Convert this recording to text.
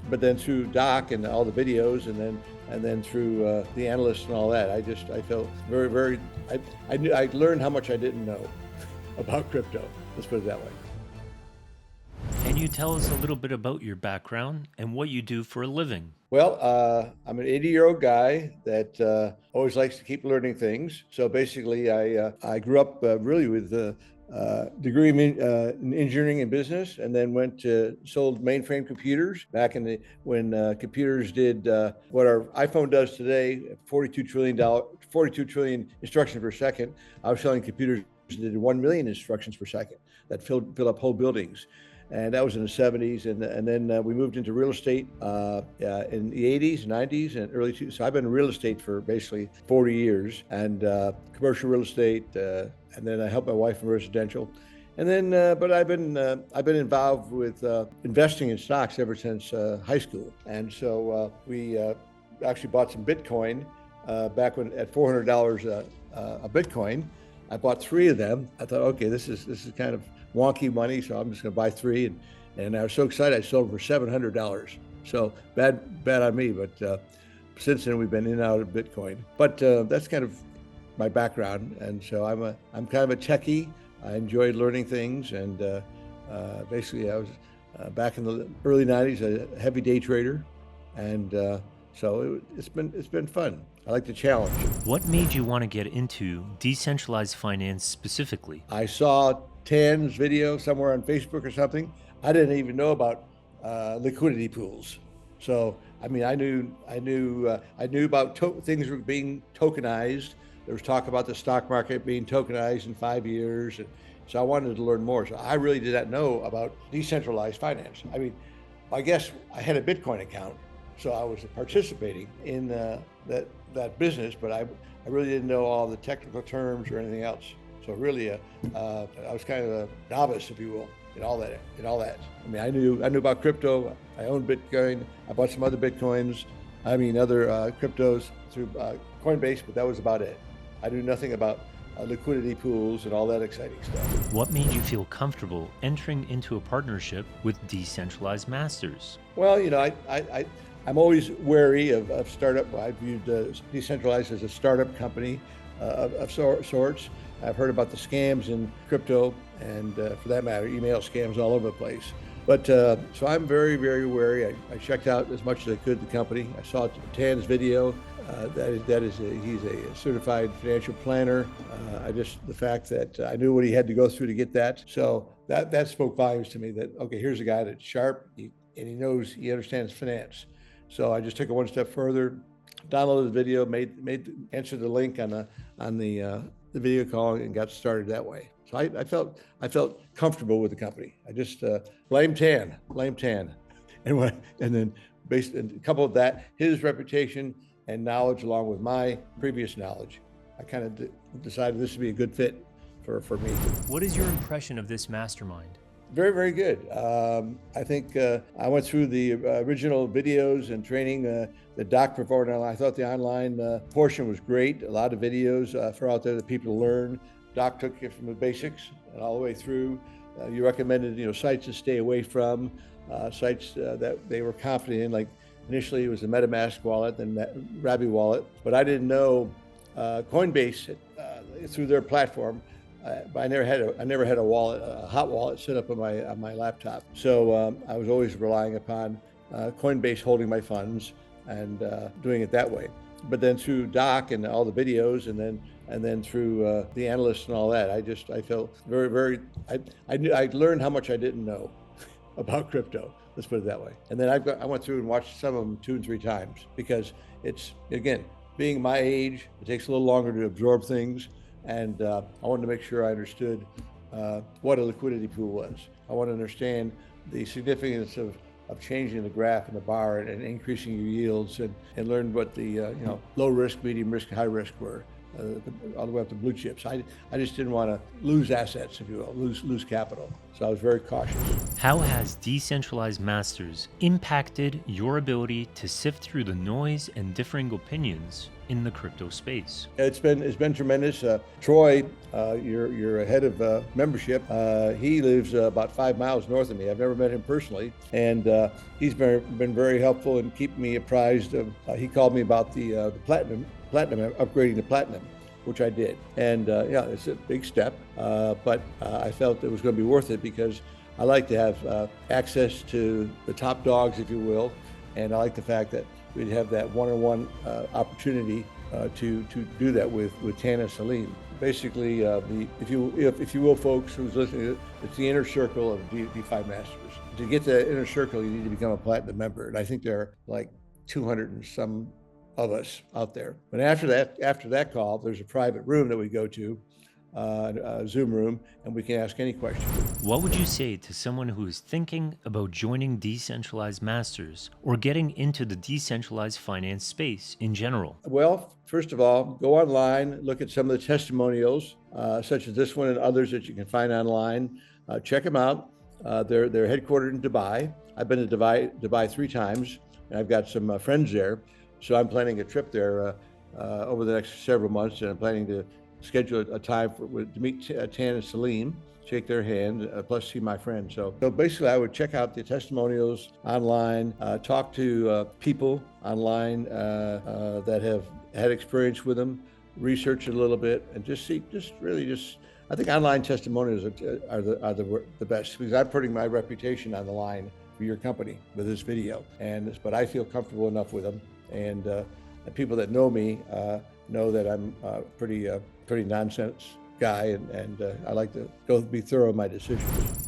but then through Doc and all the videos, and then through the analysts and all that, I felt very. I learned how much I didn't know about crypto. Let's put it that way. Can you tell us a little bit about your background and what you do for a living? Well, I'm an 80-year-old guy that always likes to keep learning things. So basically, I grew up really with a degree in engineering and business, and then went to sold mainframe computers back in the when computers did what our iPhone does today, 42 trillion instructions per second. I was selling computers that did 1 million instructions per second that filled up whole buildings. And that was in the 70s, and then we moved into real estate in the 80s, 90s, and early 2000s. So I've been in real estate for basically 40 years, and commercial real estate, and then I helped my wife in residential, and then but I've been involved with investing in stocks ever since high school, and so we actually bought some Bitcoin back when at $400 a Bitcoin. I bought 3 of them. I thought, okay, this is kind of wonky money, so I'm just going to buy 3, and I was so excited I sold for $700. So bad on me, but since then we've been in and out of Bitcoin. But that's kind of my background, and so I'm kind of a techie. I enjoy learning things, and basically I was back in the early 90s a heavy day trader, and so it's been fun. I like the challenge. What made you want to get into decentralized finance specifically? I saw Tan's video somewhere on Facebook or something. I didn't even know about liquidity pools. So I mean, I knew about things were being tokenized. There was talk about the stock market being tokenized in 5 years, and so I wanted to learn more. So I really did not know about decentralized finance. I mean, I guess I had a Bitcoin account, so I was participating in that business, but I really didn't know all the technical terms or anything else. So really, I was kind of a novice, if you will, in all that. I mean, I knew about crypto. I owned Bitcoin. I bought some other Bitcoins. I mean, other cryptos through Coinbase, but that was about it. I knew nothing about liquidity pools and all that exciting stuff. What made you feel comfortable entering into a partnership with Decentralized Masters? Well, I'm always wary of startup. I viewed Decentralized as a startup company of sorts. I've heard about the scams in crypto, and for that matter, email scams all over the place. But so I'm very, very wary. I checked out as much as I could the company. I saw Tan's video. He's a certified financial planner. The fact that I knew what he had to go through to get that. So that spoke volumes to me that, okay, here's a guy that's sharp and he understands finance. So I just took it one step further, downloaded the video, answered the link on the video call, and got started that way. So I felt comfortable with the company. I just blame Tan, and then based on a couple of that, his reputation and knowledge, along with my previous knowledge, I kind of decided this would be a good fit for me. What is your impression of this mastermind? Very, very good. I think I went through the original videos and training that Doc provided. I thought the online portion was great. A lot of videos for out there that people learn. Doc took it from the basics and all the way through. You recommended, sites to stay away from, sites that they were confident in. Like initially, it was the MetaMask wallet, then Rabby wallet, but I didn't know Coinbase through their platform. But I never had a wallet, a hot wallet set up on my laptop. So I was always relying upon Coinbase holding my funds and doing it that way. But then through Doc and all the videos, and then through the analysts and all that, I felt very. I learned how much I didn't know about crypto. Let's put it that way. And then I went through and watched some of them 2 and 3 times, because it's, again, being my age, it takes a little longer to absorb things. And I wanted to make sure I understood what a liquidity pool was. I want to understand the significance of changing the graph and the bar and increasing your yields, and learn what the low risk, medium risk, high risk were. all the way up to blue chips. I just didn't want to lose assets, if you will, lose capital. So I was very cautious. How has Decentralized Masters impacted your ability to sift through the noise and differing opinions in the crypto space? It's been tremendous. Troy, your head of membership, he lives about 5 miles north of me. I've never met him personally, and he's been very helpful in keeping me apprised of. He called me about the platinum, upgrading to platinum, which I did. And yeah, it's a big step, but I felt it was going to be worth it because I like to have access to the top dogs, if you will, and I like the fact that we'd have that one-on-one opportunity to do that with Tana Salim. Basically, if you will, folks who's listening, it's the inner circle of DeFi Masters. To get to that inner circle, you need to become a platinum member, and I think there are like 200 and some of us out there. But after that call, there's a private room that we go to, a Zoom room, and we can ask any question. What would you say to someone who is thinking about joining Decentralized Masters or getting into the decentralized finance space in general? Well, first of all, go online, look at some of the testimonials, such as this one and others that you can find online. Check them out. They're headquartered in Dubai. I've been to Dubai 3 times, and I've got some friends there. So I'm planning a trip there over the next several months, and I'm planning to schedule a time to meet Tan and Salim, shake their hand, plus see my friend. So basically, I would check out the testimonials online, talk to people online that have had experience with them, research it a little bit, and I think online testimonials are the best, because I'm putting my reputation on the line for your company with this video, but I feel comfortable enough with them. And the people that know me know that I'm a pretty nonsense guy, and I like to be thorough in my decisions.